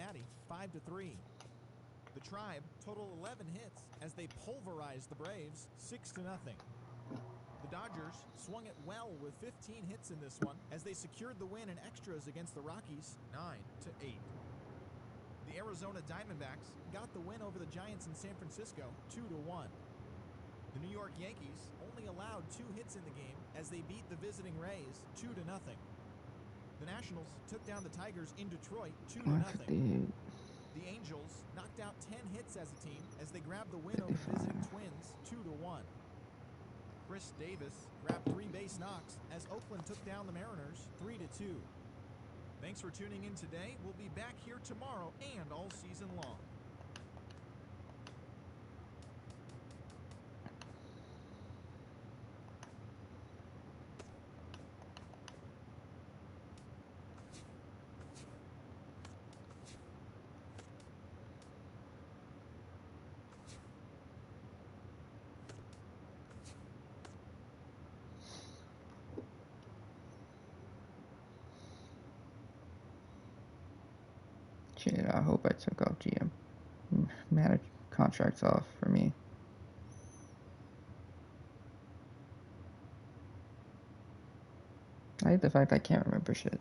Cincinnati 5-3. The Tribe total 11 hits as they pulverized the Braves 6-0. The Dodgers swung it well with 15 hits in this one as they secured the win in extras against the Rockies 9-8. The Arizona Diamondbacks got the win over the Giants in San Francisco 2-1. The New York Yankees only allowed 2 hits in the game as they beat the visiting Rays 2-0. The Nationals took down the Tigers in Detroit 2-0. The Angels knocked out 10 hits as a team as they grabbed the win over the visiting Twins 2-1. Chris Davis grabbed 3 base knocks as Oakland took down the Mariners 3-2. Thanks for tuning in today. We'll be back here tomorrow and all season long. Shit, I hope I took off GM manager contracts off for me. I hate the fact I can't remember shit.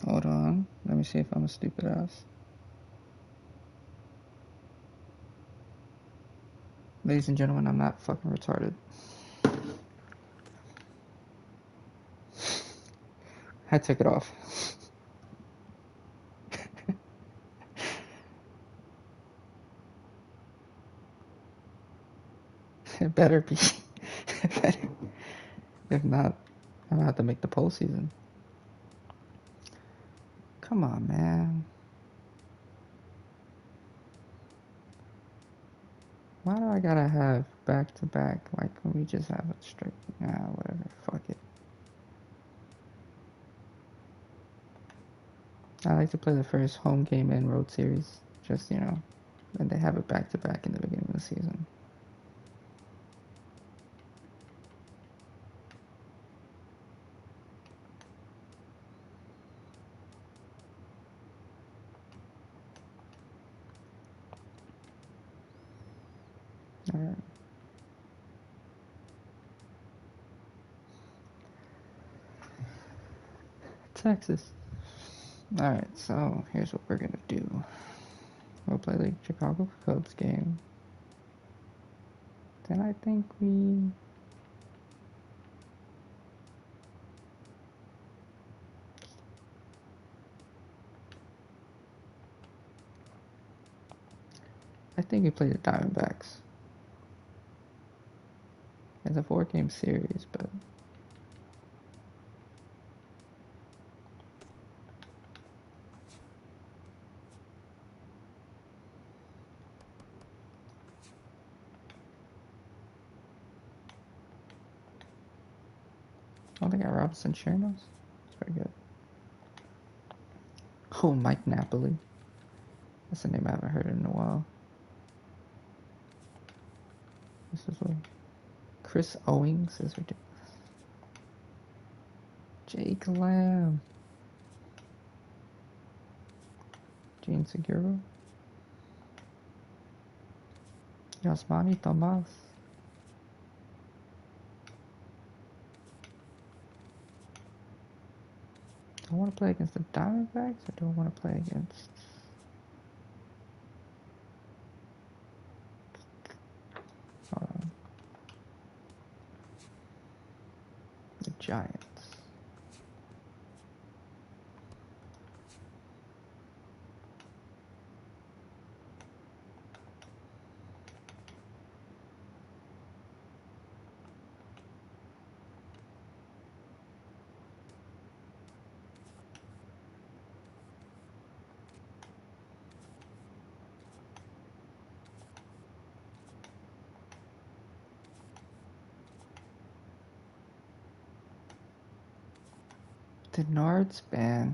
Hold on, let me see if I'm a stupid ass. Ladies and gentlemen, I'm not fucking retarded. I took it off. It better be. It better. If not, I'm gonna have to make the postseason. Come on, man. Why do I gotta have back-to-back? Why can't we just have a straight? Nah, whatever. Fuck it. I like to play the first home game and road series. Just, you know, and they have it back-to-back in the beginning of the season. Alright. Texas. Alright, so here's what we're gonna do. We'll play the Chicago Cubs game. Then I think we play the Diamondbacks. It's a 4-game series, but I don't think I got Robinson Chernos. It's pretty good. Oh, Mike Napoli. That's a name I haven't heard in a while. This is what Chris Owings is ridiculous. Jake Lamb. Gene Segura. Yasmani Tomas. I want to play against the Diamondbacks or do I want to play against... Hold on. The Giants. Denard's ban.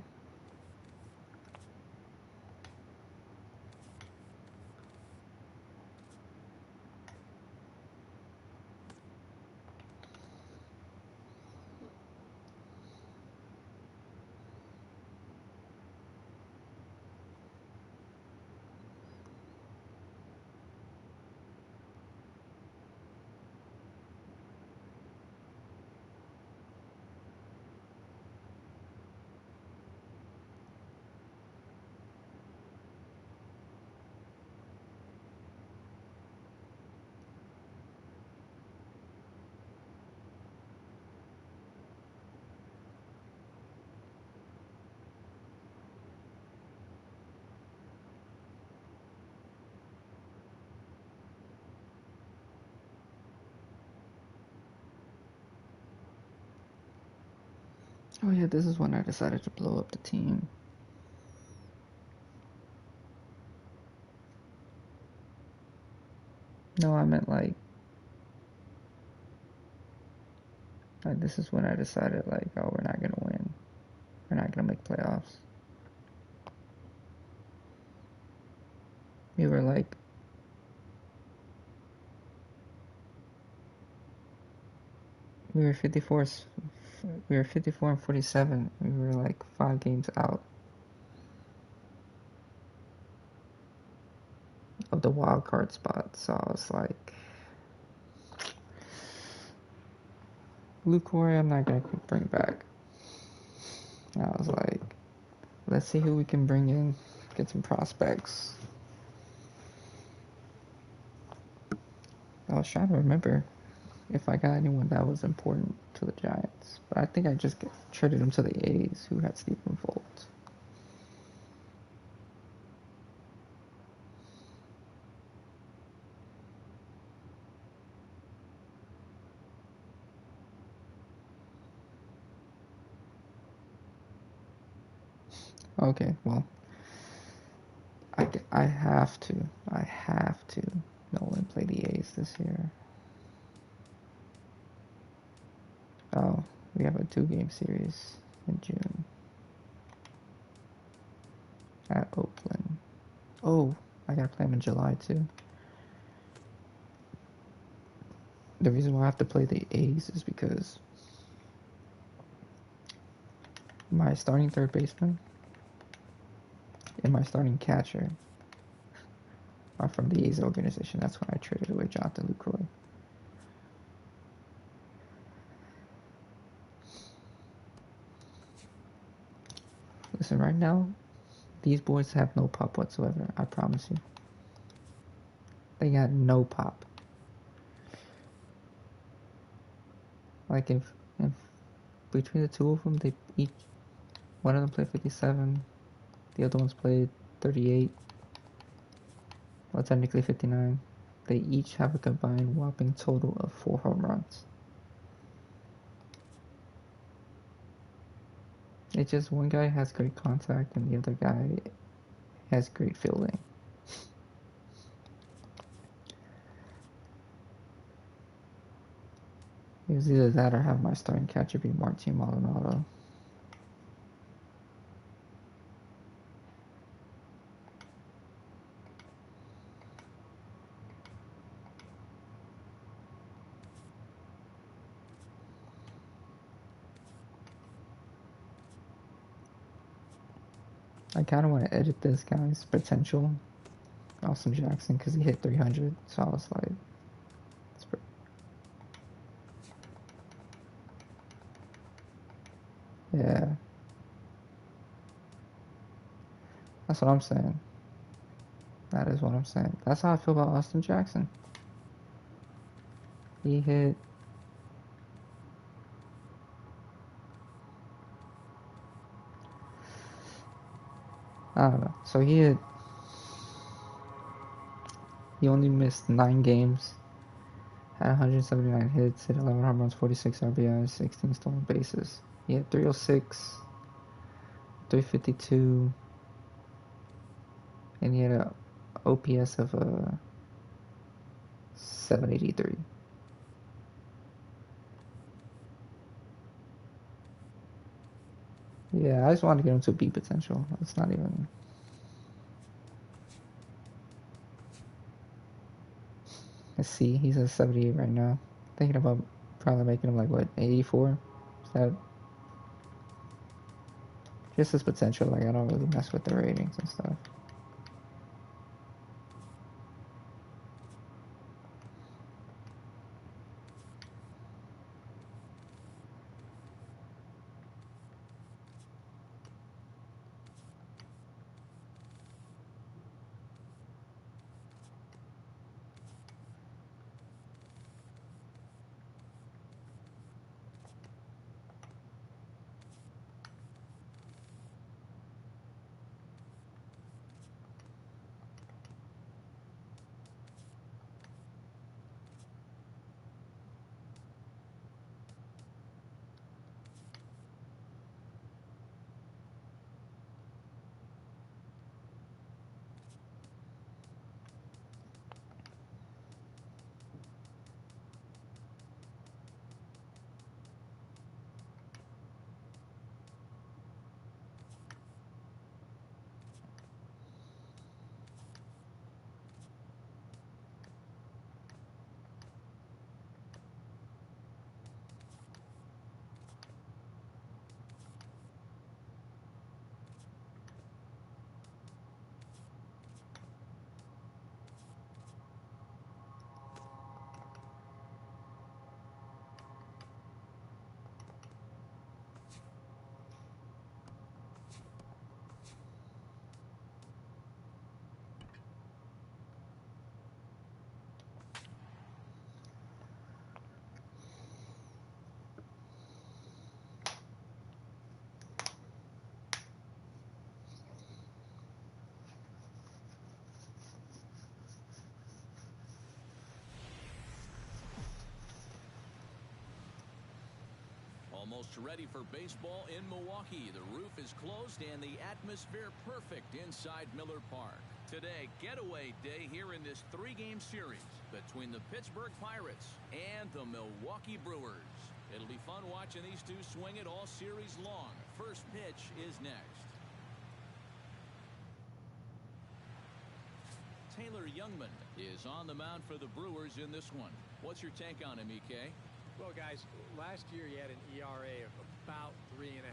Oh yeah, this is when I decided to blow up the team. No, I meant like this is when I decided like, oh, we're not gonna win. We're not gonna make playoffs. We were like, we were 54 and 47. We were like 5 games out of the wild card spot. So I was like, Lucroy, I'm not gonna bring back. I was like, let's see who we can bring in, get some prospects. I was trying to remember if I got anyone that was important to the Giants, but I think I just traded them to the A's, who had Stephen Vogt. Okay, well, I have to Nolan play the A's this year. Oh, we have a 2-game series in June at Oakland. Oh, I gotta play them in July too. The reason why I have to play the A's is because my starting third baseman and my starting catcher are from the A's organization. That's when I traded away Jonathan Lucroy. Listen, right now, these boys have no pop whatsoever. I promise you. They got no pop. Like if between the two of them, they each, one of them played 57, the other one's played 38. Well, technically 59. They each have a combined whopping total of 4 home runs. It's just one guy has great contact and the other guy has great fielding. It was either that or have my starting catcher be Martin Maldonado. I kind of want to edit this guy's potential, Austin Jackson, because he hit 300. So I was like, yeah. That's what I'm saying. That is what I'm saying. That's how I feel about Austin Jackson. He hit... I don't know. So he only missed 9 games. Had 179 hits, hit 11 home runs, 46 RBIs, 16 stolen bases. He had 306, 352, and he had a OPS of 783. Yeah, I just wanted to get him to B potential. It's not even... Let's see, he's at 78 right now. Thinking about probably making him like, what, 84? Is that... Just his potential, like I don't really mess with the ratings and stuff. Almost ready for baseball in Milwaukee. The roof is closed and the atmosphere perfect inside Miller Park. Today, getaway day here in this 3-game series between the Pittsburgh Pirates and the Milwaukee Brewers. It'll be fun watching these two swing it all series long. First pitch is next. Taylor Youngman is on the mound for the Brewers in this one. What's your take on him, EK? Well, guys, last year he had an ERA of about 3.5.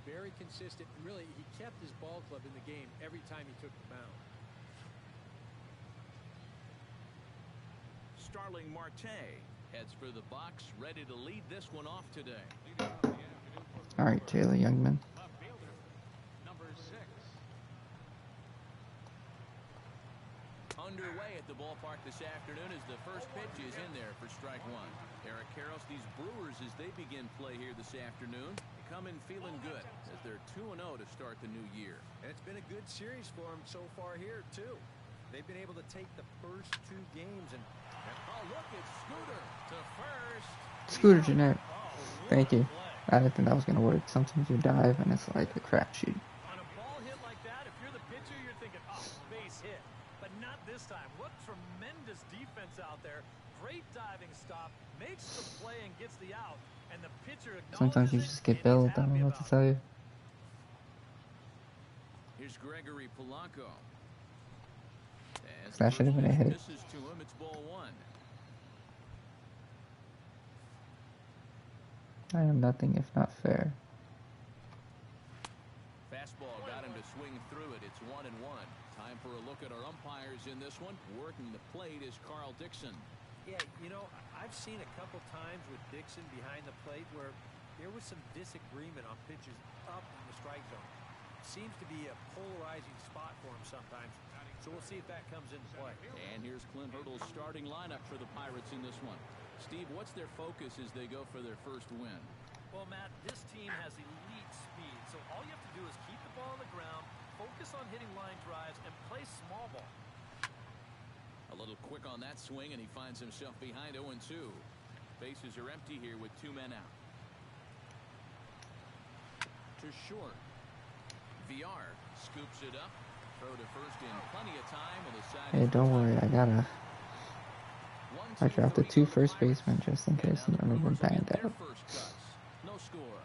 Very consistent. Really, he kept his ball club in the game every time he took the mound. Starling Marte heads for the box, ready to lead this one off today. All right, Taylor Youngman. Number 6. Underway at the ballpark this afternoon as the first pitch is in there for strike 1. Eric Karros, these Brewers, as they begin play here this afternoon, they come in feeling good as they're 2-0 to start the new year. And it's been a good series for them so far here, too. They've been able to take the first 2 games and... Oh, look, it's Scooter to first. Scooter Jeanette. Thank you. I didn't think that was going to work. Sometimes you dive and it's like a crapshoot. On a ball hit like that, if you're the pitcher, you're thinking, oh, base hit. But not this time. What tremendous defense out there. Great diving stop. Makes the play and gets the out. And the pitcher acknowledges Sometimes you just get billed. I don't know what to tell you. Here's Gregory Polanco. That should have been a hit. Misses to him. It's ball 1. I am nothing if not fair. Fastball got him to swing through it. It's 1-1. Time for a look at our umpires in this one. Working the plate is Carl Dixon. Yeah, you know, I've seen a couple times with Dixon behind the plate where there was some disagreement on pitches up in the strike zone. seems to be a polarizing spot for him sometimes. So we'll see if that comes into play. And here's Clint Hurdle's starting lineup for the Pirates in this one. Steve, what's their focus as they go for their first win? Well, Matt, this team has elite speed, so all you have to do is keep the ball on the ground, focus on hitting line drives, and play small ball. A little quick on that swing, and he finds himself behind 0-2. Bases are empty here with 2 men out. To short. VR scoops it up. Throw to first in plenty of time with a side. Hey, don't worry, I drafted 2 first basemen just in case none of them banged out. No score.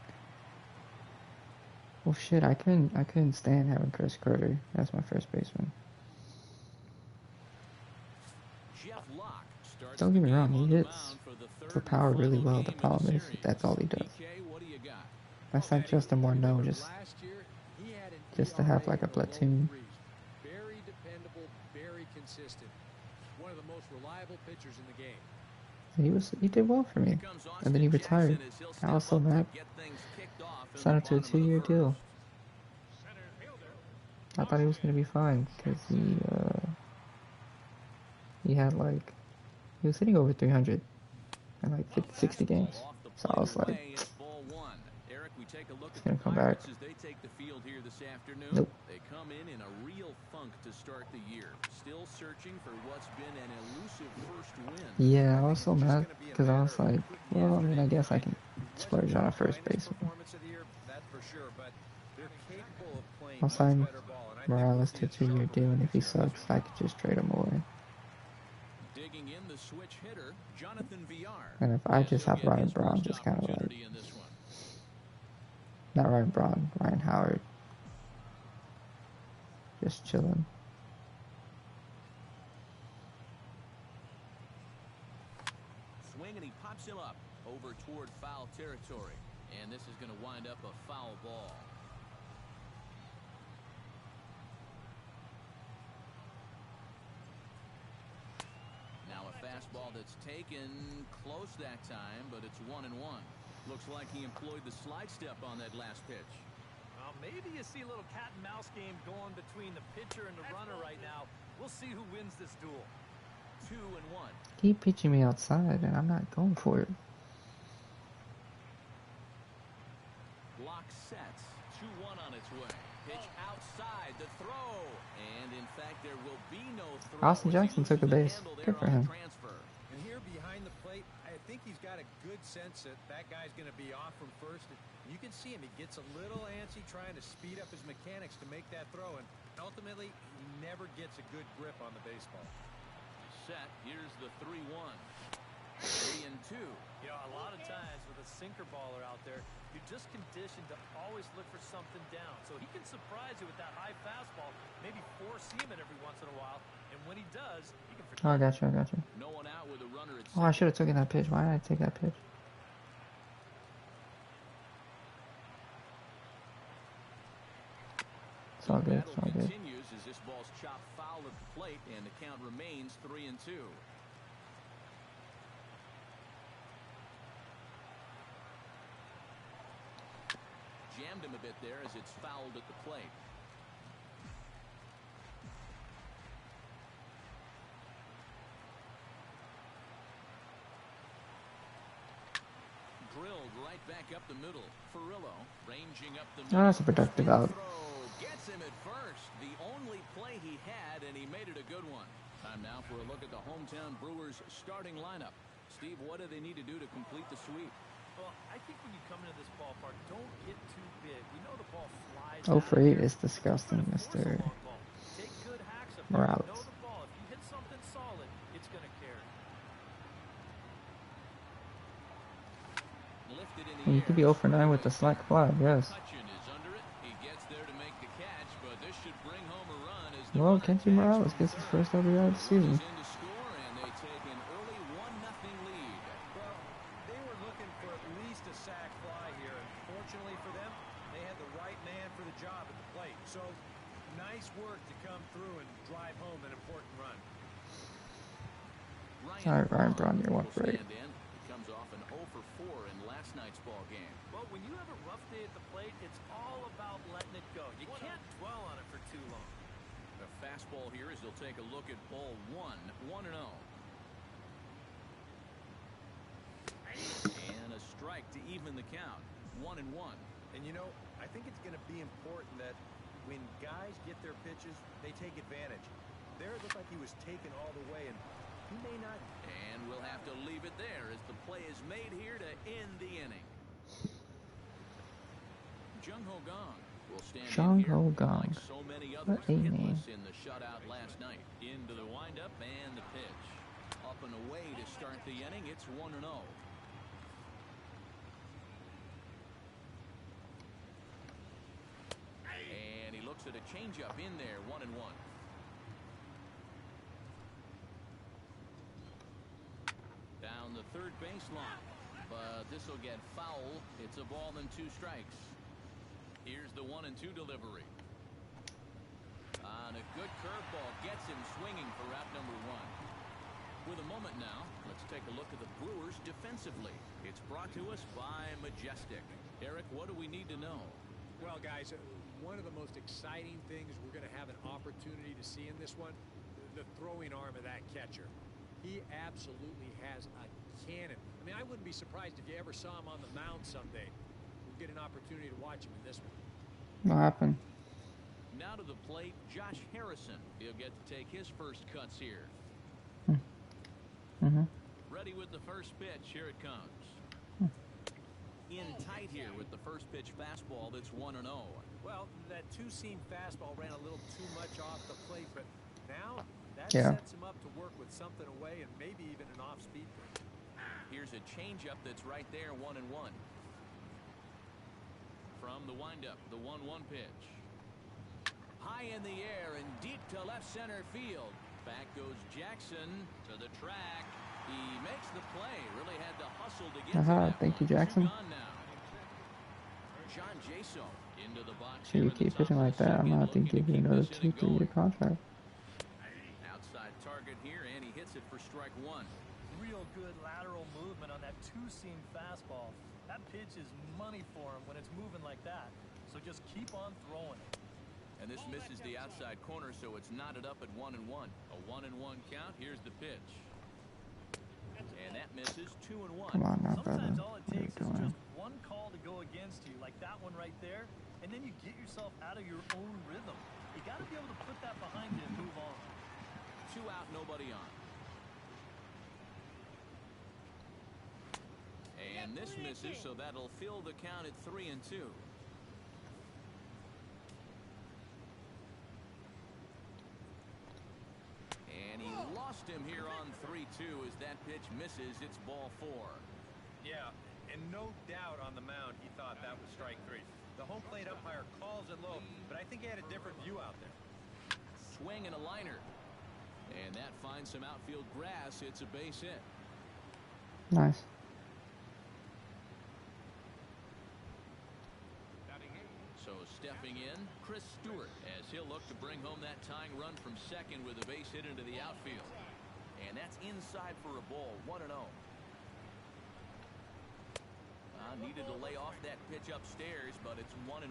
Well, shit, I couldn't stand having Chris Carter as my first baseman. Don't get me wrong, he hits for power really well. The problem is that's all he does. That's not just a more no, just to have like a platoon. Very dependable, very consistent. One of the most reliable pitchers in the game. He did well for me, and then he retired. I was so mad. Signed him to a 2-year deal. I thought he was gonna be fine because he had like he was hitting over 300 in like 50, 60 games. So I was like, he's gonna come back. Nope. They come in a real funk to start the year. Still searching for what's been an elusive first win. Yeah, I was so mad because I was like, well, I mean, I guess I can splurge on a first baseman. I'll sign Morales to a 2-year deal, and if he sucks, I could just trade him away. Digging in the switch hitter, Jonathan VR. And if I just have Ryan Braun, just kind of like, not Ryan Braun, Ryan Howard, just chilling. Swing, and he pops him up over toward foul territory, and this is going to wind up a foul ball. Now a fastball that's taken close that time, but it's 1-1. Looks like he employed the slide step on that last pitch. Well, maybe you see a little cat and mouse game going between the pitcher and the runner right now. We'll see who wins this duel. 2-1. Keep pitching me outside, and I'm not going for it. Block sets. 2-1 on its way. Pitch outside the throw. And in fact, there will be no throw. Austin Jackson took a base. Good for him. And here behind the plate, I think he's got a good sense that that guy's going to be off from first. You can see him. He gets a little antsy trying to speed up his mechanics to make that throw. And ultimately, he never gets a good grip on the baseball. Set. Here's the 3-1. 3-2. You know, a lot of times with a sinker baller out there, you're just conditioned to always look for something down. So he can surprise you with that high fastball, maybe force him it every once in a while. And when he does, he can forget. Oh, I got you. No one out with a runner at Oh, I should have taken that pitch. Why did I take that pitch? It's all good. It's all good. Continues as this ball's chopped foul at the plate, and the count remains 3-2. Jammed him a bit there as it's fouled at the plate. Drilled right back up the middle. Furillo ranging up the middle. Oh, that's a productive out. Gets him at first. The only play he had, and he made it a good one. Time now for a look at the hometown Brewers starting lineup. Steve, what do they need to do to complete the sweep? Well, I think when you come into this ballpark, don't get too big. We know the ball flies. 0 for 8 is disgusting, Mr. Take good hacks up Morales. there. Know the ball. If you hit something solid, it's going to carry. Lifted in the And you could be 0 for 9 with the slack fly, yes. Hutchin is under it. He gets there to make the catch, but this should bring home a run as the Well, runner Kenji Morales gets his first RBI of the season. in to score, and they take an early 1-0 lead. Well, they were looking for at least a sac fly here. And fortunately for them, they had the right man for the job at the plate. So, nice work to come through and drive home an important run. Sorry, Ryan Braun, you're 1 for 8. He comes off an 0 for 4 in last night's ball game. Well, when you have a rough day at the plate, it's all about letting letting it go. You can't dwell on it for too long. The fastball here as he'll take a look at ball 1-0. And a strike to even the count. 1-1. And you know, I think it's going to be important that when guys get their pitches, they take advantage. There it looked like he was taken all the way, and he may not. And we'll have to leave it there as the play is made here to end the inning. Jung Ho Gong will stand Jung in here Ho Gong. like so many others What a name. hitless in the shutout last night. Into the windup and the pitch. Up and away to start the inning. It's 1-0. And he looks at a changeup in there. 1-1. Down the third baseline. But this will get foul. It's a ball and 2 strikes. Here's the 1-2 delivery. On a good curveball, gets him swinging for out number 1. With a moment now, let's take a look at the Brewers defensively. It's brought to us by Majestic. Eric, what do we need to know? Well, guys, one of the most exciting things we're going to have an opportunity to see in this one, the throwing arm of that catcher. He absolutely has a cannon. I mean, I wouldn't be surprised if you ever saw him on the mound someday. We'll get an opportunity to watch him in this one. What happened? Now to the plate, Josh Harrison. He'll get to take his first cuts here. Ready with the first pitch. Here it comes. In tight here with the first pitch fastball that's 1-0. Well, that two-seam fastball ran a little too much off the plate, but now that Yeah. sets him up to work with something away and maybe even an off-speed pitch. Here's a changeup that's right there, 1-1. From the windup, the 1-1 pitch. High in the air and deep to left center field. Back goes Jackson to the track. He makes the play. Really had to hustle to get to that Thank you, one. Jackson. 2 gone now. John Jaso into the box. So you keep pitching like that, I'm gonna have to give you another 2-3 year contract. Outside target here, and he hits it for strike 1. Real good lateral movement on that two-seam fastball. That pitch is money for him when it's moving like that. So just keep on throwing it. And this misses the outside corner, so it's knotted up at 1-1. A 1-1 count. Here's the pitch. And that misses 2-1. Come on now, brother. Sometimes all it What are you takes is doing? just one call to go against you, like that one right there, and then you get yourself out of your own rhythm. You got to be able to put that behind you and move on. 2 out, nobody on. And this misses, so that'll fill the count at 3-2. And he lost him here on 3-2 as that pitch misses. It's ball 4. Yeah, and no doubt on the mound he thought that was strike 3. The home plate umpire calls it low, but I think he had a different view out there. Swing and a liner. And that finds some outfield grass. It's a base hit. Nice. So stepping in, Chris Stewart, as he'll look to bring home that tying run from second with a base hit into the outfield. And that's inside for a ball, 1-0. Needed to lay off that pitch upstairs, but it's 1-1.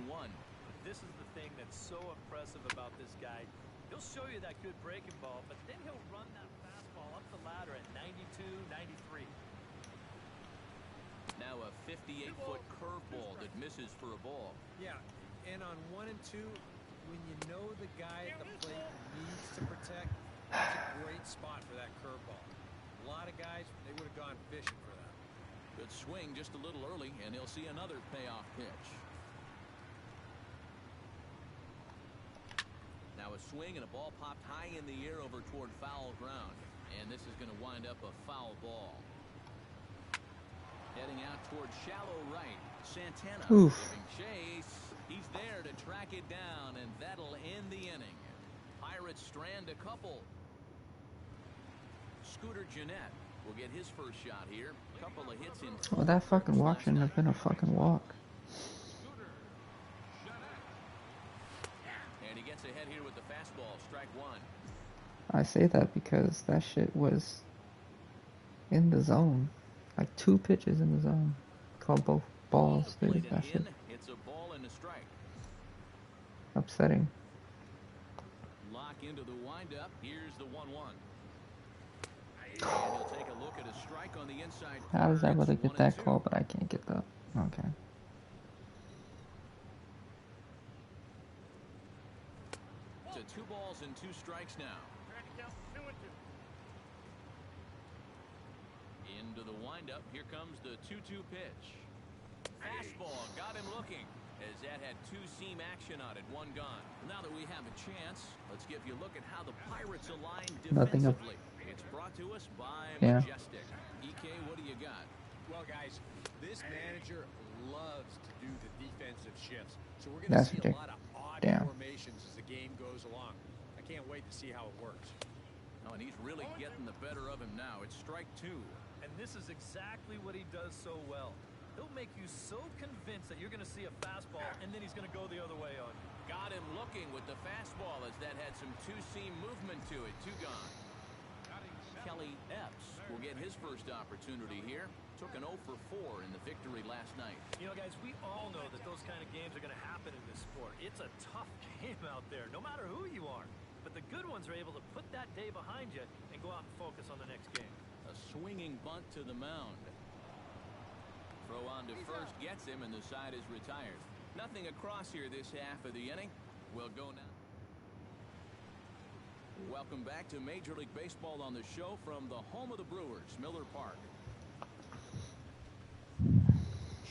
This is the thing that's so impressive about this guy. He'll show you that good breaking ball, but then he'll run that fastball up the ladder at 92, 93. Now a 58-foot curveball that misses for a ball. Yeah, and on 1 and 2, when you know the guy at the plate needs to protect, that's a great spot for that curveball. A lot of guys, they would have gone fishing for that. Good swing just a little early, and he'll see another payoff pitch. Now a swing and a ball popped high in the air over toward foul ground. And this is going to wind up a foul ball. Heading out toward shallow right. Santana giving chase. He's there to track it down, and that'll end the inning. Pirates strand a couple. Scooter Gennett will get his first shot here. Couple of hits in. Well, that fucking walk shouldn't have been a fucking walk. And he gets ahead here with the fastball. Strike 1. I say that because that shit was in the zone. Like 2 pitches in the zone. Called both balls, dude. That shit. It's a ball and a strike. upsetting. Lock into the windup. Here's the 1-1. And he'll take a look at a strike on the inside How does I corner. really It's get that 1-2. call, but I can't get that? Okay. To 2 balls and 2 strikes now. Into the windup. Here comes the 2-2 pitch. Fastball got him looking, as that had 2-seam action on it. 1 gone. Now that we have a chance, let's give you a look at how the Pirates align Nothing up. defensively. It's brought to us by Yeah. Majestic. EK, what do you got? Well, guys, this manager loves to do the defensive shifts. So we're going to see a lot of odd Damn. formations as the game goes along. I can't wait to see how it works. Oh, and he's really getting the better of him now. It's strike 2. And this is exactly what he does so well. He'll make you so convinced that you're going to see a fastball, and then he's going to go the other way on you. Got him looking with the fastball, as that had some 2-seam movement to it. 2 gone. Kelly Epps will get his first opportunity here. Took an 0 for 4 in the victory last night. You know, guys, we all know that those kind of games are going to happen in this sport. It's a tough game out there, no matter who you are. But the good ones are able to put that day behind you and go out and focus on the next game. A swinging bunt to the mound. Throw on to first gets him, and the side is retired. Nothing across here this half of the inning. We'll go now. Welcome back to Major League Baseball on the show from the home of the Brewers, Miller Park.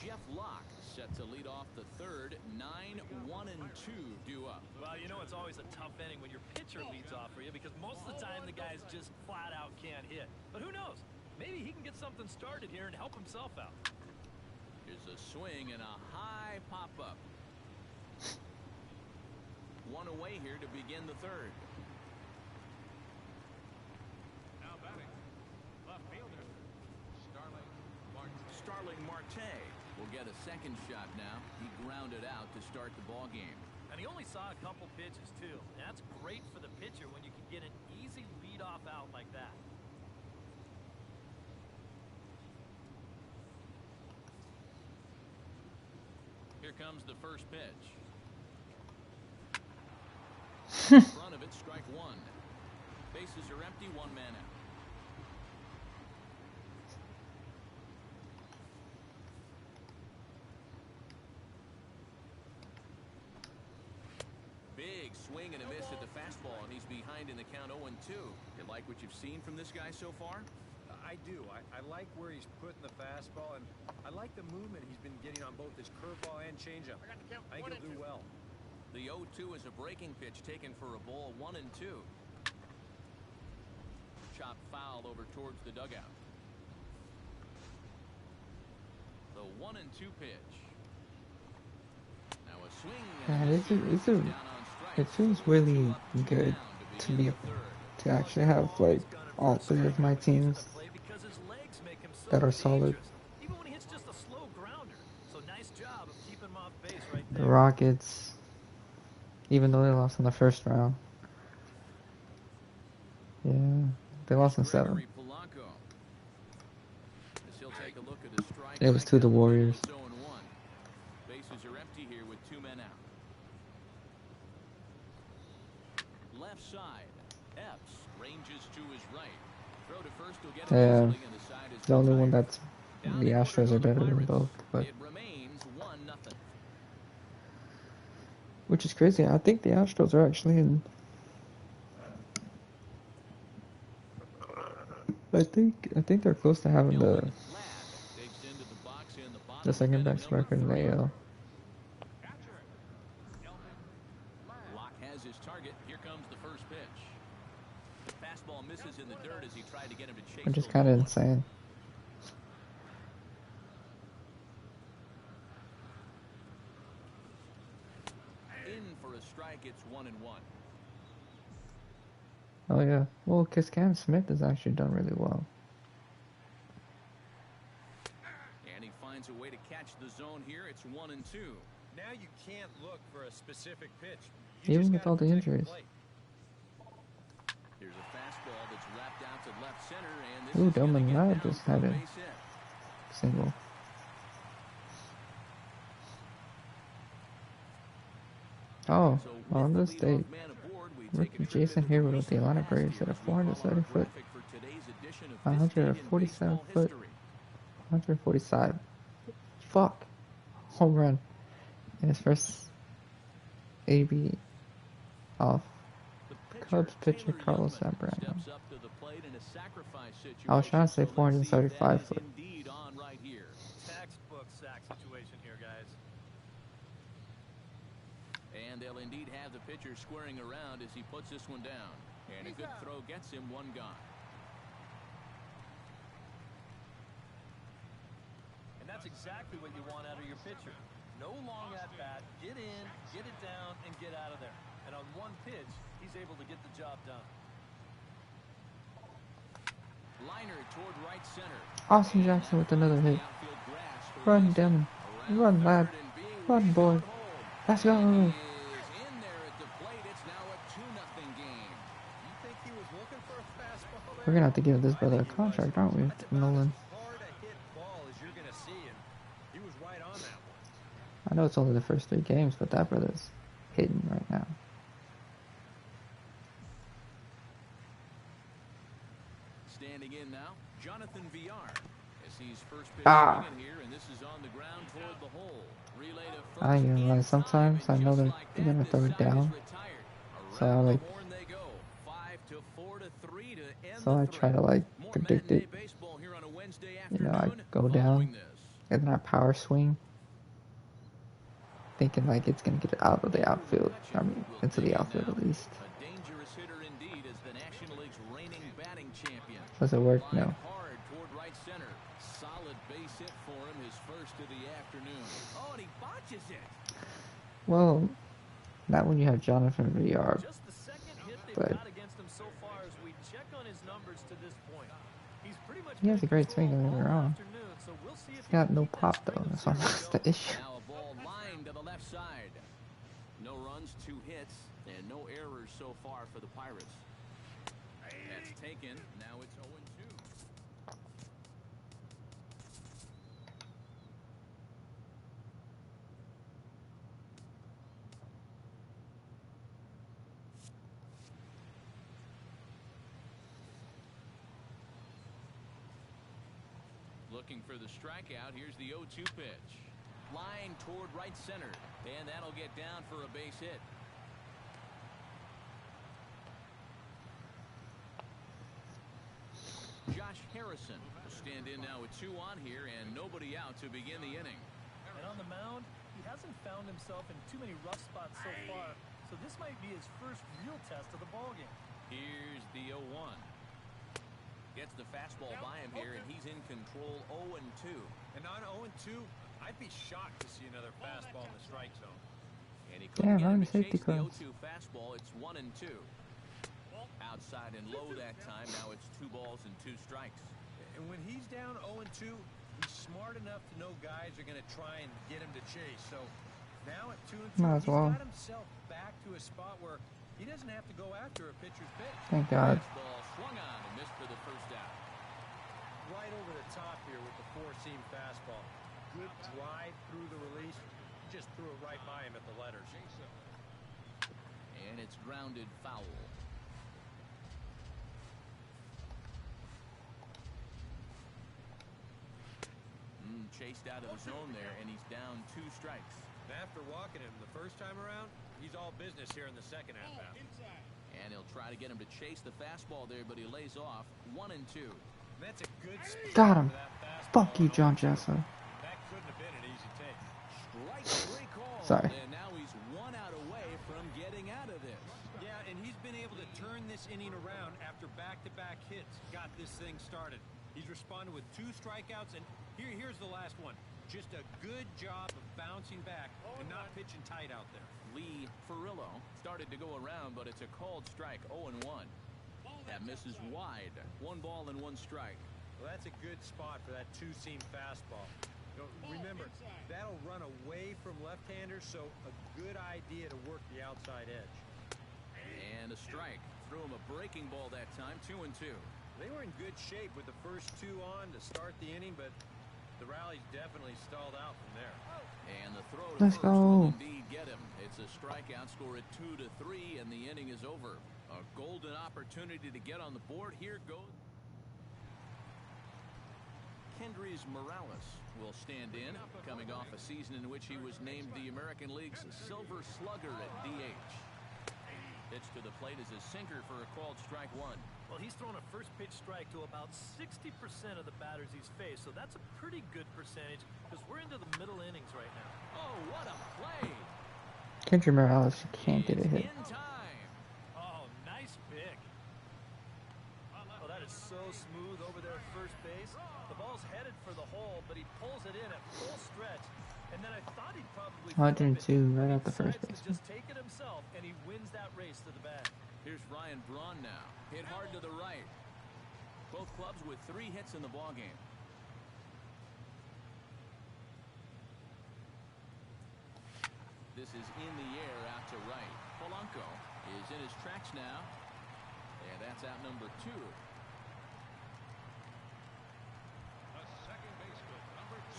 Jeff Locke set to lead off the third. 9-1-2 due up. Well, you know it's always a tough inning when your pitcher leads off for you, because most of the time the guys just flat out can't hit. But who knows? Maybe he can get something started here and help himself out. Here's a swing and a high pop-up. 1 away here to begin the third. Now batting, left fielder, Starling Marte will get a second shot now. He grounded out to start the ball game. And he only saw a couple pitches, too. And that's great for the pitcher when you can get an easy leadoff out like that. Here comes the first pitch. In front of it, strike 1. Bases are empty, 1 man out. Big swing and a miss at the fastball, and he's behind in the count 0-2. You like what you've seen from this guy so far? I do. I like where he's putting the fastball, and I like the movement he's been getting on both his curveball and changeup. I think he'll do well. The 0-2 is a breaking pitch taken for a ball. 1-2. Chop foul over towards the dugout. The 1-2 pitch. Now a swing. Man, it feels really good to be to actually have like all 3 of my teams that are solid. Even when he hits just a slow grounder. So nice job of keeping him off base right The there. Rockets, even though they lost in the first round, yeah, they lost in 7. Gregory Polanco. As he'll take a look at his strike. It was to the Warriors. 0-1. Bases are empty here with 2 men out. Left side. Epps ranges to his right. Throw to first will get Yeah, him easily, and the side is the only one retired. that's the Astros are better than both, but It remains 1-0. which is crazy. I think the Astros are actually in. I think they're close to having the second best record in the AL. Locke has his target. Here comes the first pitch. The fastball misses in the dirt as he tried to get him to chase. Which is the kind of ball. insane. In for a strike, it's 1-1. Oh yeah. Well, because Cam Smith has actually done really well. And he finds a way to catch the zone here. It's 1-2. Now you can't look for a specific pitch. You Even just with gotta all the protect injuries. plate. Here's a fastball that's wrapped out to left center, and this Ooh, is gonna Delman get Ladd down just for had a base hit. single. Oh, So on with this the leadoff date, man aboard, we take rookie a trip Jason into the Hayward with the recent Atlanta past Braves here hit a as we follow 430-foot, traffic for today's edition of this date in 147 baseball foot, history. 145 fuck home run in his first AB off The pitcher, Cubs pitcher Taylor Carlos Youngman, Zambrano. steps up to the plate in a sacrifice situation. I was trying to say So let's see if that 475 is foot. indeed on right here. Textbook sack situation here, guys. And they'll indeed have the pitcher squaring around as he puts this one down. And a good throw gets him one gone. And that's exactly what you want out of your pitcher. No long at bat, get in, get it down, and get out of there. And on one pitch, he's able to get the job done. Liner toward right center. Austin Jackson with another hit. Run, Devin. Run, lad. Run, boy. Let's go. Is in there at the plate. It's now a 2-0 game. You think he was looking for a fastball there? We're gonna have to give this brother a contract, aren't we, That's about Nolan? as hard a hit ball as you're going to see, and he was right on that one. I know it's only the first 3 games, but that brother's hitting right now. Standing in now, Jonathan Villar. As he's first pitch Ah. swinging here, and this is on the ground toward the hole. Relay to first I ain't gonna lie, inside, sometimes I and know just they're like that, gonna this throw it side is down. retired. So I Around the like, horn they go. 5-4 to 3 to end so I the try to threat. like More predict matinee it. baseball here on a Wednesday You know, I afternoon go following down this. and then I power swing, thinking like it's gonna get it out of the outfield. I mean, into the outfield at least. A dangerous hitter indeed as the National League's reigning batting champion. Does it work? Line No. hard toward right center. Solid base hit for him, his first of the afternoon. Oh, and he botches it. Well, not when you have Jonathan Villar. Just the second hit they've But- got against him so far as we check on his numbers to this point. He's pretty much He has been a great in control swing, don't get me all wrong. afternoon, so we'll see if He's got he can no keep that pop string though. of That's series almost going. the issue. Now a ball lined to the left side. No runs, 2 hits, and no errors so far for the Pirates. That's taken. Now it's 0-2. Looking for the strikeout. Here's the 0-2 pitch. Line toward right center. And that'll get down for a base hit. Josh Harrison will stand in now with 2 on here and nobody out to begin the inning. And on the mound, he hasn't found himself in too many rough spots so far, so this might be his first real test of the ballgame. Here's the 0-1. Gets the fastball by him here, and he's in control 0-2. And on 0-2, I'd be shocked to see another fastball in the strike zone. And he couldn't Damn, get how him many to safety chase the cards? 0-2 fastball. It's 1-2. Outside and low that time. Now it's 2 balls and 2 strikes. And when he's down 0-2, he's smart enough to know guys are going to try and get him to chase. So now at 2-2, Might as he's well. got himself back to a spot where he doesn't have to go after a pitcher's pitch. Thank God. Fastball swung on and missed for the first out. Right over the top here with the 4-seam fastball. Good drive through the release. Just threw it right by him at the letters. And it's grounded foul. Chased out of the zone there, and he's down 2 strikes. And after walking him the first time around, he's all business here in the second at-bat. And he'll try to get him to chase the fastball there, but he lays off 1-2. That's a good speed Got him. for that fastball. Fuck you, John Jessa. That couldn't have been an easy take. Strike 3 called. Sorry. And now he's 1 out away from getting out of this. Yeah, and he's been able to turn this inning around after back-to-back hits. Got this thing started. He's responded with 2 strikeouts, and here's the last one. Just a good job of bouncing back and not pitching tight out there. Lee Ferrillo started to go around, but it's a called strike, 0-1. That misses wide. 1 ball and 1 strike. Well, that's a good spot for that 2-seam fastball. You know, remember, that'll run away from left-handers, so a good idea to work the outside edge. And a strike. Threw him a breaking ball that time, 2-2. They were in good shape with the first 2 on to start the inning, but the rally's definitely stalled out from there. And the throw to Let's first go. will indeed get him. It's a strikeout, score it 2-3, and the inning is over. A golden opportunity to get on the board. Here goes Kendrys Morales will stand in, coming off a season in which he was named the American League's Silver Slugger at DH. Pitch to the plate is a sinker for a called strike one. Well, he's thrown a first pitch strike to about 60% of the batters he's faced, so that's a pretty good percentage because we're into the middle innings right now. Oh, what a play! Kendrick Morales can't get a hit. In time. Oh, nice pick. Oh, that is so smooth over there at first base. The ball's headed for the hole, but he pulls it in at full stretch. And then I thought he'd probably 102 right at the first base. baseman. Just take it himself, and he wins that race to the bag. Here's Ryan Braun now. Hit hard to the right. Both clubs with 3 hits in the ballgame. This is in the air out to right. Polanco is in his tracks now. And that's out number 2.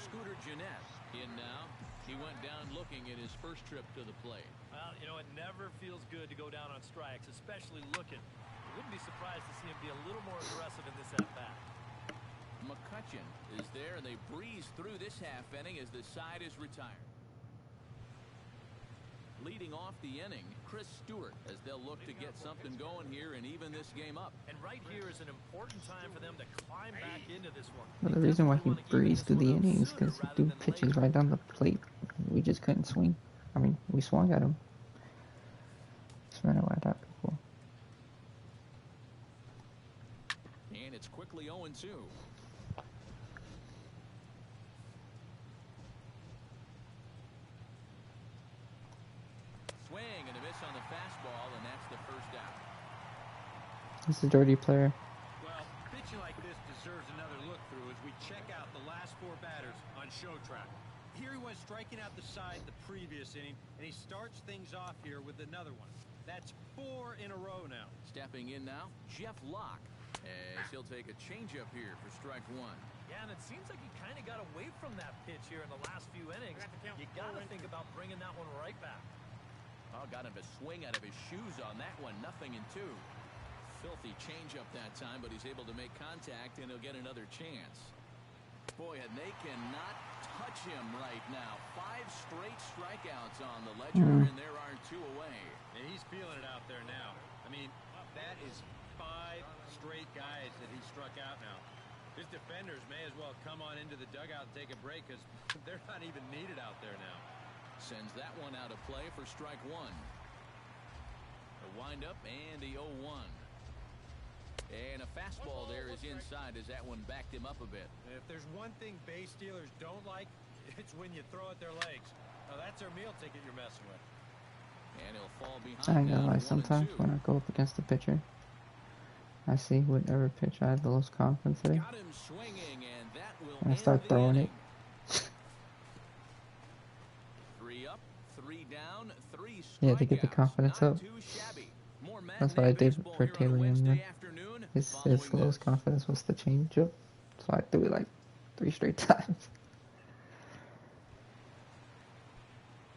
Scooter Gennett in now. He went down looking at his first trip to the plate. Well, you know, it never feels good to go down on strikes, especially looking. I wouldn't be surprised to see him be a little more aggressive in this at-bat. McCutcheon is there, and they breeze through this half inning as the side is retired. Leading off the inning, Chris Stewart, as they'll look to get something going here and even this game up. And right here is an important time for them to climb back into this one. Well, the reason why he breezed through the innings is because the dude pitches right down the plate. We just couldn't swing. I mean, we swung at him. Just ran away at that before. And it's quickly 0-2. Swing and a miss on the fastball, and that's the first out. He's a dirty player. Well, pitching like this deserves another look through as we check out the last 4 batters on show track. Here he was striking out the side the previous inning, and he starts things off here with another one. That's 4 in a row now. Stepping in now, Jeff Locke, as he'll take a changeup here for strike 1. Yeah, and it seems like he kind of got away from that pitch here in the last few innings. You got to think about bringing that one right back. Oh, got him to swing out of his shoes on that one. 0-2. Filthy changeup that time, but he's able to make contact, and he'll get another chance. Boy, and they cannot touch him right now. 5 straight strikeouts on the ledger, and there are 2 away. And he's feeling it out there now. I mean, that is 5 straight guys that he struck out now. His defenders may as well come on into the dugout and take a break because they're not even needed out there now. Sends that one out of play for strike 1. A windup and the 0-1. And a fastball there is inside as that one backed him up a bit. And if there's one thing base stealers don't like, it's when you throw at their legs. Now that's their meal ticket you're messing with. And he'll fall behind. I ain't gonna lie, sometimes when I go up against the pitcher, I see whatever pitch I have the most confidence in. Got him swinging, and that will And I start throwing it. 3 up, 3 down, 3 Yeah, to get the strikeouts. confidence Not up. too shabby. More That's what I did baseball for here on a Taylor Wednesday Youngman. afternoon His following lowest this. confidence was the changeup, so I threw it like 3 straight times.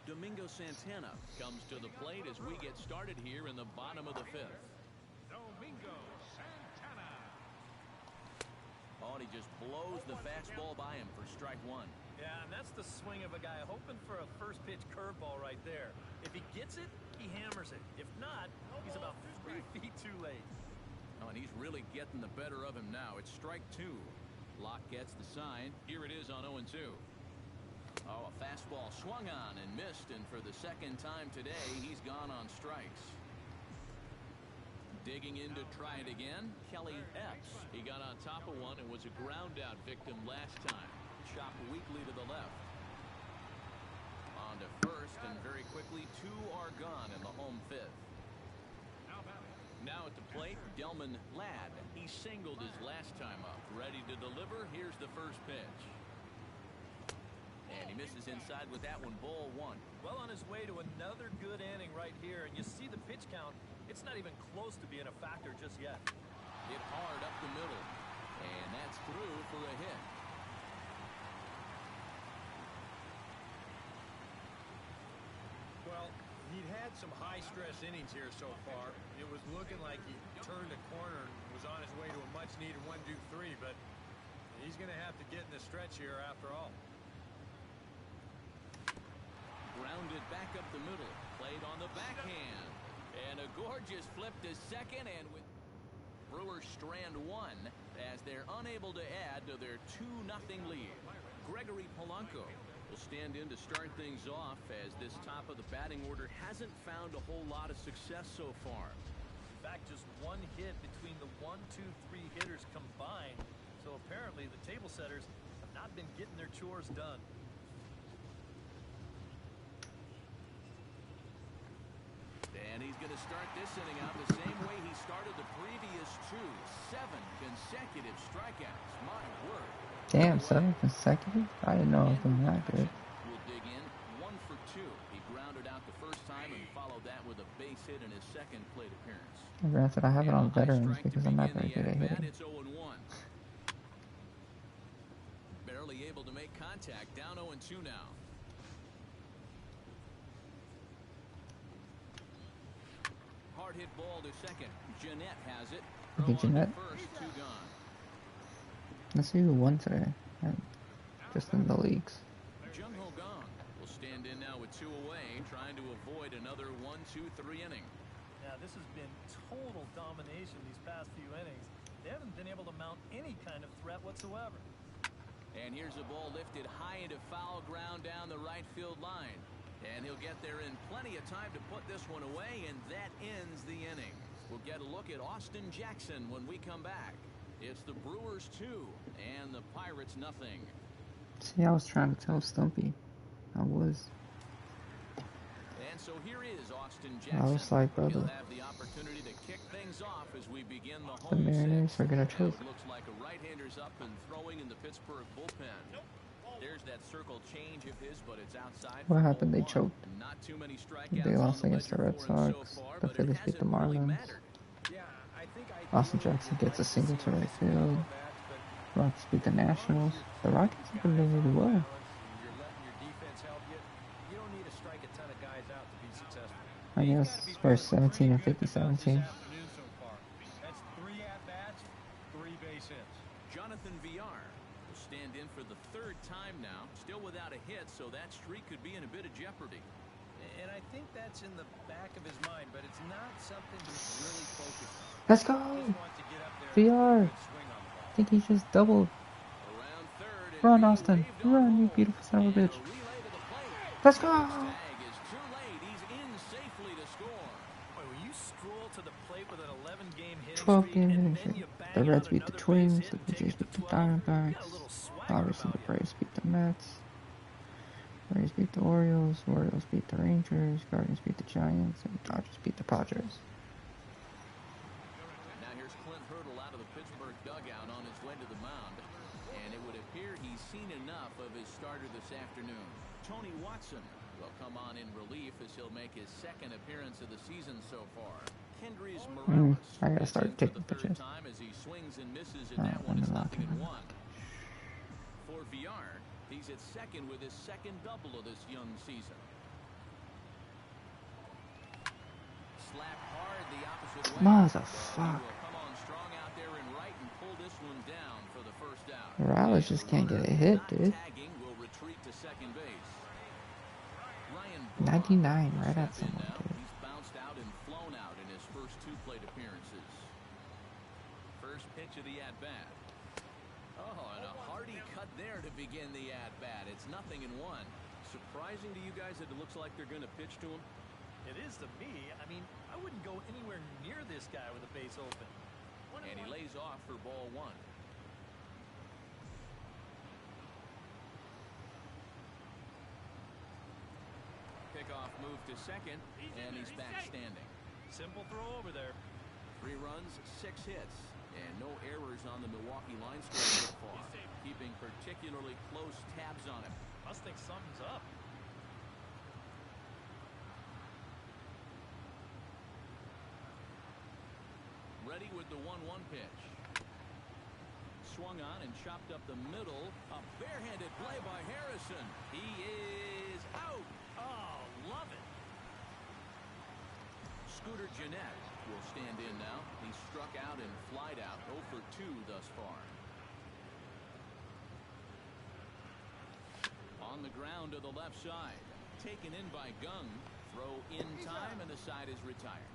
Domingo Santana comes to the plate as we get started here in the bottom of the 5th. Domingo Santana. Oh, and he just blows the fastball by him for strike 1. Yeah, and that's the swing of a guy hoping for a first pitch curveball right there. If he gets it, he hammers it. If not, he's about 3 feet too late. Oh, and he's really getting the better of him now. It's strike 2. Locke gets the sign. Here it is on 0-2. Oh, a fastball swung on and missed, and for the second time today, he's gone on strikes. Digging in to try it again, Kelly Epps. He got on top of one and was a ground out victim last time. Chopped weakly to the left. On to first, and very quickly, 2 are gone in the home 5th. Now at the plate, Delman Ladd. He singled his last time up. Ready to deliver. Here's the first pitch. And he misses inside with that one. Ball 1. Well on his way to another good inning right here, and you see the pitch count. It's not even close to being a factor just yet. Hit hard up the middle. And that's through for a hit. Well, He'd had some high-stress innings here so far. It was looking like he turned a corner and was on his way to a much-needed 1-2-3, but he's going to have to get in the stretch here after all. Grounded back up the middle. Played on the backhand. And a gorgeous flip to second, and with Brewers strand one as they're unable to add to their 2-0 lead. Gregory Polanco will stand in to start things off as this top of the batting order hasn't found a whole lot of success so far. In fact, just one hit between the 1, 2, 3 hitters combined. So apparently the table setters have not been getting their chores done. And he's going to start this inning out the same way he started the previous 2. 7 consecutive strikeouts. My word. Damn, 7 consecutive? I didn't know it was going that good. We'll dig in. 1 for 2. He grounded out the first time and followed that with a base hit in his second plate appearance. And granted, I have it on veterans because I'm not very good at hitting. It's 0-1. Barely able to make contact. Down 0-2 now. Hard hit ball to second. Jeanette has it. Okay, Jeanette. First, 2 gone. Let's see who won today. Just in the leagues. Jung Ho Gong will stand in now with 2 away, trying to avoid another 1-2-3 inning. Yeah, this has been total domination these past few innings. They haven't been able to mount any kind of threat whatsoever. And here's a ball lifted high into foul ground down the right field line. And he'll get there in plenty of time to put this one away, and that ends the inning. We'll get a look at Austin Jackson when we come back. It's the Brewers 2 and the Pirates nothing. See, I was trying to tell Stumpy. I was. And so here is Austin Jackson. I was like, brother. He'll have the opportunity to kick things off as we begin the The home Mariners sixth. are gonna choke. Looks like a right-hander's up and throwing in the Pittsburgh bullpen. There's that circle change of his, but it's outside. What happened? They choked. Not too many strikeouts. They lost on against the Red ledger for him Sox. so far, The but it Phillies beat the hasn't really Marlins. mattered. Yeah, I think Austin Jackson gets a single to right field. Rockies beat the Nationals. The Rockets have been doing really well. You're letting your defense help you. You don't need to strike a ton of guys out to be successful. I guess Spurs 17 and 57 teams. That's 3 at-bats, 3 base hits. Jonathan Villar will stand in for the 3rd time now. Still without a hit, so that streak could be in a bit of jeopardy. And I think that's in the back of his mind, but it's not something he's really focused on. Let's go! He just wants to get up there VR. and swing on the ball. I think he just doubled. Around third, and Run, being Austin. waved on Run, you home. beautiful son of a And bitch. relay to the plate. Let's go! Tag is too late. He's in safely to score. Boy, when you stroll to the plate with an 11-game hitting 12 streak, game and hitting then streak. you bang The out Reds beat the another Twins. base The hit and take Jays it beat to the 12, you got a Diamondbacks. little swagger Obviously, the about you. Braves beat the Mets. Braves beat the Orioles. Orioles beat the Rangers. Guardians beat the Giants. And Dodgers beat the Padres. Now here's Clint Hurdle out of the Pittsburgh dugout on his way to the mound. And it would appear he's seen enough of his starter this afternoon. Tony Watson will come on in relief as he'll make his 2nd appearance of the season so far. Kendrys Morales I gotta start is in taking for the 3rd pitches. time as he swings and misses, and Alright, that one is let me 0-1. lock For Villar, he's at 2nd with his 2nd double of this young season. Slap hard the opposite way. Motherfucker. But he will come on strong out there and right and pull this one down for the 1st out. Morales just can't get a hit, Not dude. tagging will retreat to second base. Ryan 99 Braun right will at step in someone, now. dude. He's bounced out and flown out in his first 2 plate appearances. First pitch of the at-bat. Oh, and a hearty cut there to begin the at-bat. It's 0-1. Surprising to you guys that it looks like they're going to pitch to him? It is to me. I mean, I wouldn't go anywhere near this guy with a base open. And he lays off for ball 1. Kickoff move to second, and he's back standing. Simple throw over there. 3 runs, 6 hits, and no errors on the Milwaukee line score so far. Keeping particularly close tabs on him. Must think something's up. Ready with the 1-1 pitch. Swung on and chopped up the middle. A barehanded play by Harrison. He is out. Oh, love it. Scooter Jeanette will stand in now. He struck out and flied out, 0 for 2 thus far. On the ground to the left side. Taken in by Gung. Throw in time, and the side is retired.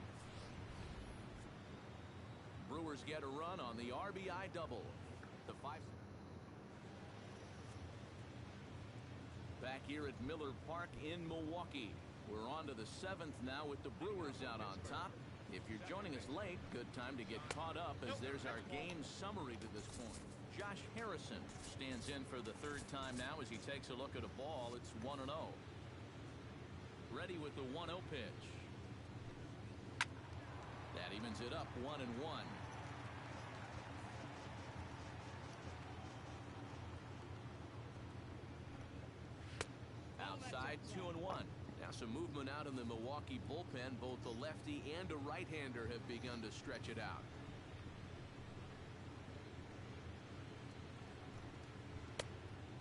Brewers get a run on the RBI double. The 5. Back here at Miller Park in Milwaukee. We're on to the 7th now with the Brewers out on top. If you're joining us late, good time to get caught up as there's our game summary to this point. Josh Harrison stands in for the 3rd time now as he takes a look at a ball. It's 1-0. Ready with the 1-0 pitch. That evens it up 1-1. Outside 2-1. Now some movement out in the Milwaukee bullpen. Both the lefty and a right-hander have begun to stretch it out.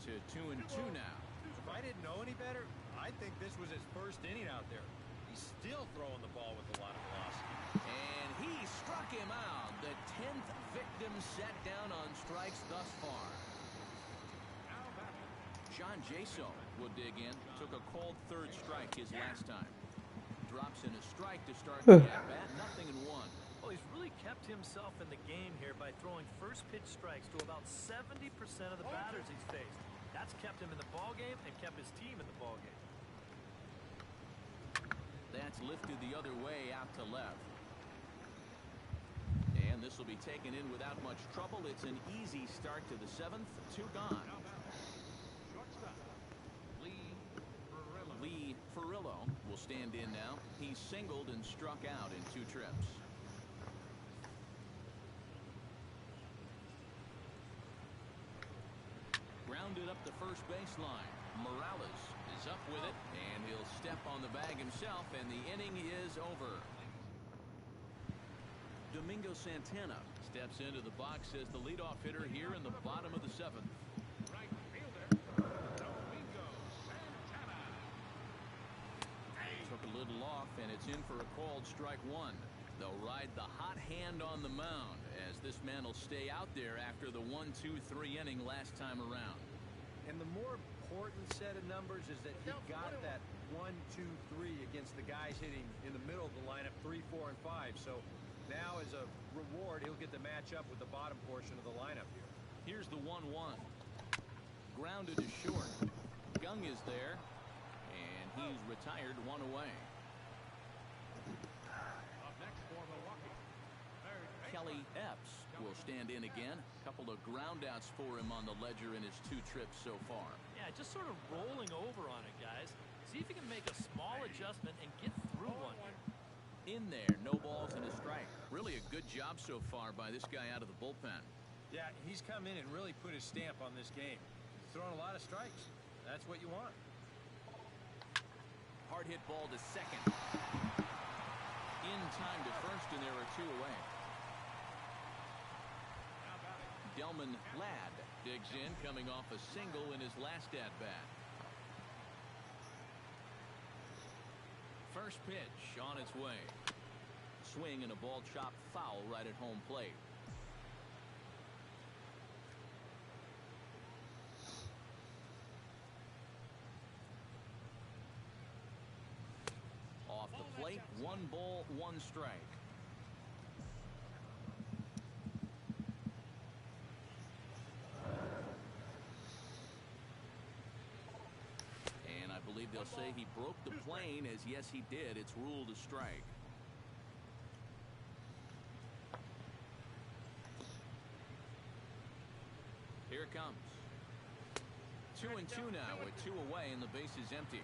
To 2-2 now. If I didn't know any better, I think this was his first inning out there. He's still throwing the ball with a lot of velocity. And he struck him out. The 10th victim set down on strikes thus far. John Jaso will dig in. Took a cold 3rd strike his last time. Drops in a strike to start the at-bat. 0-1. Well, he's really kept himself in the game here by throwing first pitch strikes to about 70% of the batters he's faced. That's kept him in the ballgame and kept his team in the ballgame. That's lifted the other way out to left. And this will be taken in without much trouble. It's an easy start to the 7th. 2 gone. Lee Furillo will stand in now. He's singled and struck out in 2 trips. Grounded up the first baseline. Morales is up with it, and he'll step on the bag himself, and the inning is over. Domingo Santana steps into the box as the leadoff hitter here in the bottom of the 7th. Right fielder, Domingo Santana. Took a little off, and it's in for a called strike 1. They'll ride the hot hand on the mound as this man will stay out there after the 1-2-3 inning last time around. And the more important set of numbers is that he got that 1-2-3 against the guys hitting in the middle of the lineup 3, 4, and 5. So now as a reward, he'll get to match up with the bottom portion of the lineup here. Here's the 1-1. Grounded to short. Gung is there, and he's retired 1 away. Up next for Milwaukee. Kelly Epps will stand in again. A couple of groundouts for him on the ledger in his 2 trips so far. Yeah, just sort of rolling over on it, guys. See if he can make a small adjustment and get through one here. In there, no balls and a strike. Really a good job so far by this guy out of the bullpen. Yeah, he's come in and really put his stamp on this game. He's throwing a lot of strikes. That's what you want. Hard hit ball to second. In time to first, and there are 2 away. Delman Ladd digs in, coming off a single in his last at-bat. First pitch on its way. Swing and a ball chopped foul right at home plate. Off the plate, 1 ball, 1 strike. They'll say he broke the plane, as yes he did. It's ruled a strike. Here it comes. 2-2 now with 2 away and the base is empty.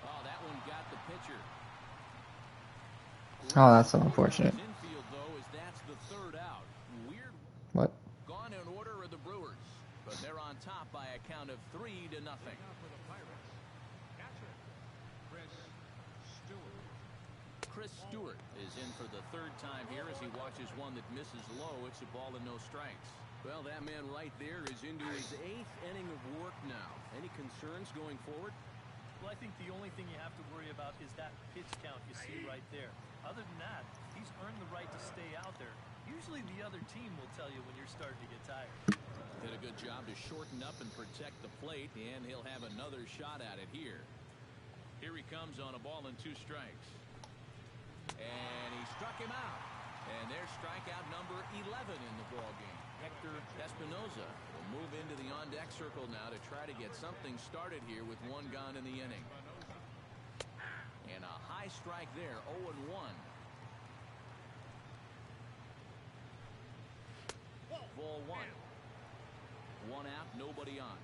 Oh, that one got the pitcher. Oh, that's so unfortunate. Infield, though, as that's the 3rd out. Weird. What? Gone in order are the Brewers, but they're on top by a count of 3-0. Now for the Pirates, catcher, Chris Stewart. Chris Stewart is in for the third time here as he watches one that misses low. It's a ball and no strikes. Well, that man right there is into his 8th inning of work now. Any concerns going forward? Well, I think the only thing you have to worry about is that pitch count you see right there. Other than that, he's earned the right to stay out there. Usually the other team will tell you when you're starting to get tired. Did a good job to shorten up and protect the plate, and he'll have another shot at it here. Here he comes on a ball and 2 strikes. And he struck him out. And there's strikeout number 11 in the ballgame. Hector Espinoza will move into the on-deck circle now to try to get something started here with 1 gone in the inning. And a high strike there, 0-1. Ball 1. 1 out, nobody on.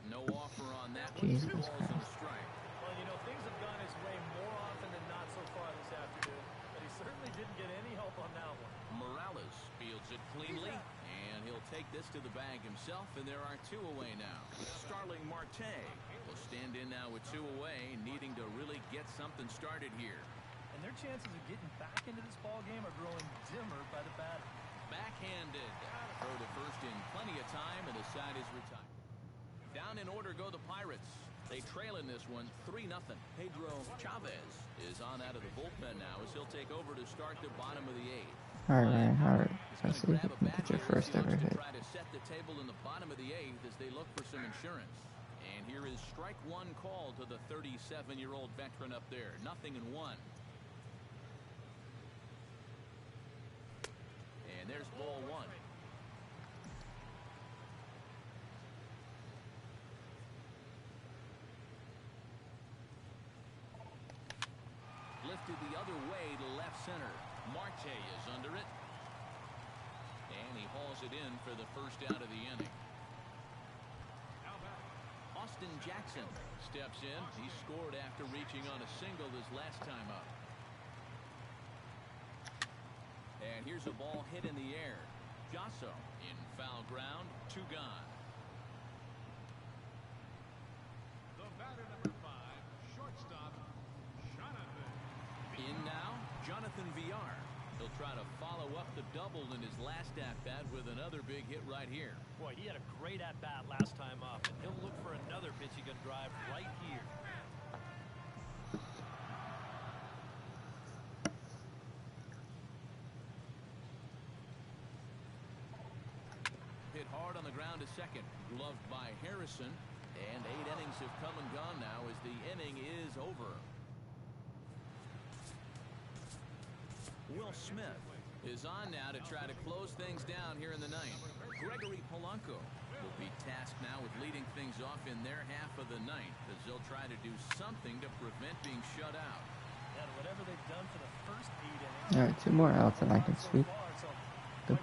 No offer on that one. 2 balls and a strike. Well, you know, things have gone his way more often than not so far this afternoon, but he certainly didn't get any help on that one. Morales fields it cleanly, and he'll take this to the bag himself, and there are 2 away now. Starling Marte will stand in now with 2 away, needing to really get something started here. And their chances of getting back into this ball game are growing dimmer by the batter. Backhanded. Throw to first in plenty of time, and the side is retired. Down in order go the Pirates. They trail in this one 3-0. Pedro Chavez is on out of the bullpen now as he'll take over to start the bottom of the 8th. Alright, Ryan Howard. Let's see if you can get your first ever hit. Try to set the table in the bottom of the 8th as they look for some insurance. And here is strike 1 call to the 37-year-old veteran up there. 0-1. And there's ball 1. Lifted the other way to left center. Marte is under it. And he hauls it in for the first out of the inning. Austin Jackson steps in. He scored after reaching on a single his last time up. And here's a ball hit in the air. Jasso in foul ground. 2 gone. The batter, number 5, shortstop, Jonathan. In now, Jonathan Villar. He'll try to follow up the double in his last at-bat with another big hit right here. Boy, he had a great at-bat last time up, and he'll look for another pitch he can drive right here. Hit hard on the ground to second. Gloved by Harrison. And 8 innings have come and gone now as the inning is over. Will Smith is on now to try to close things down here in the 9th. Gregory Polanco will be tasked now with leading things off in their half of the 9th as they'll try to do something to prevent being shut out. And whatever they've done for the first 8 innings. Alright, 2 more outs and I can sweep the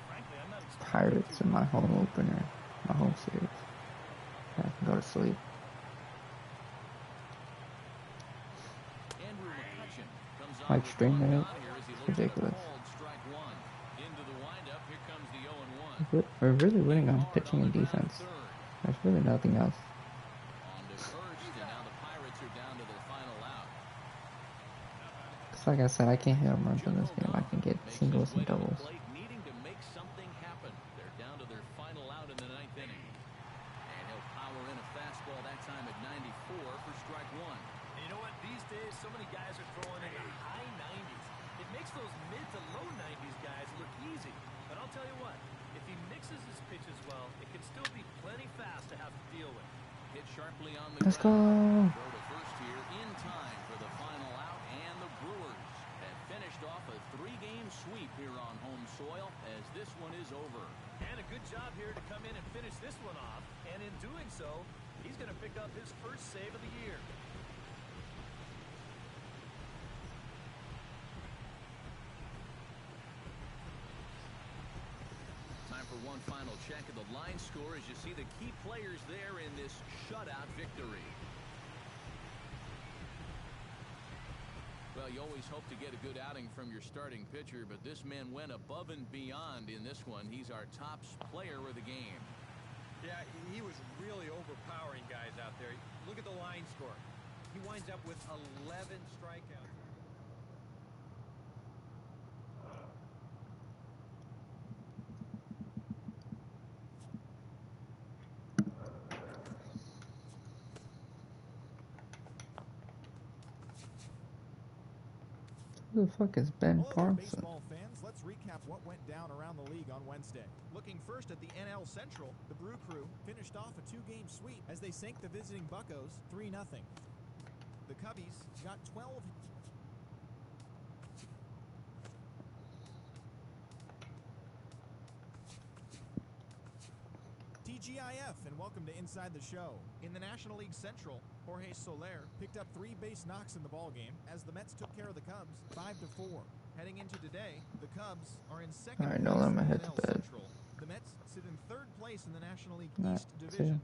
Pirates in my home opener, my home series. I can go to sleep. Andrew McCutcheon comes on Like with string 1 there, gone here as he it's looks at the ridiculous. called strike 1. Into the windup, here comes the 0-1. We're really winning on pitching and defense. There's really nothing else. On to first, and now the Pirates are down to their final out. Cause like I said, I can't hit home runs in this game. I can get singles and doubles. Needing to make something happen. They're down to their final out in the 9th inning. And he'll power in a fastball that time at 94 for strike 1. And you know what? These days, so many guys are throwing in the high 90s. It makes those mid to low 90s guys look easy. But I'll tell you what, if he mixes his pitches well, it can still be plenty fast to have to deal with. Hit sharply on the Let's go. ground. Throw to first here in time for the final out. And the Brewers have finished off a 3-game sweep here on home soil as this one is over. And a good job here to come in and finish this one off. And in doing so, he's going to pick up his first save of the year. Time for one final check of the line score as you see the key players there in this shutout victory. Well, you always hope to get a good outing from your starting pitcher, but this man went above and beyond in this one. He's our top player of the game. Yeah, he was really overpowering guys out there. Look at the line score. He winds up with 11 strikeouts. Who the fuck is Ben Hello there, Carlson? baseball fans. Let's recap what went down around the league on Wednesday. Looking first at the NL Central, the Brew Crew finished off a 2-game sweep as they sank the visiting Buccos 3-0. The Cubbies got 12. TGIF, and welcome to Inside the Show. In the National League Central, Jorge Soler picked up 3 base knocks in the ballgame as the Mets took care of the Cubs 5-4. Heading into today, the Cubs are in second Alright, place no, I'm in gonna the head to NL bed. Central. The Mets sit in third place in the National League Alright, East see ya. Division.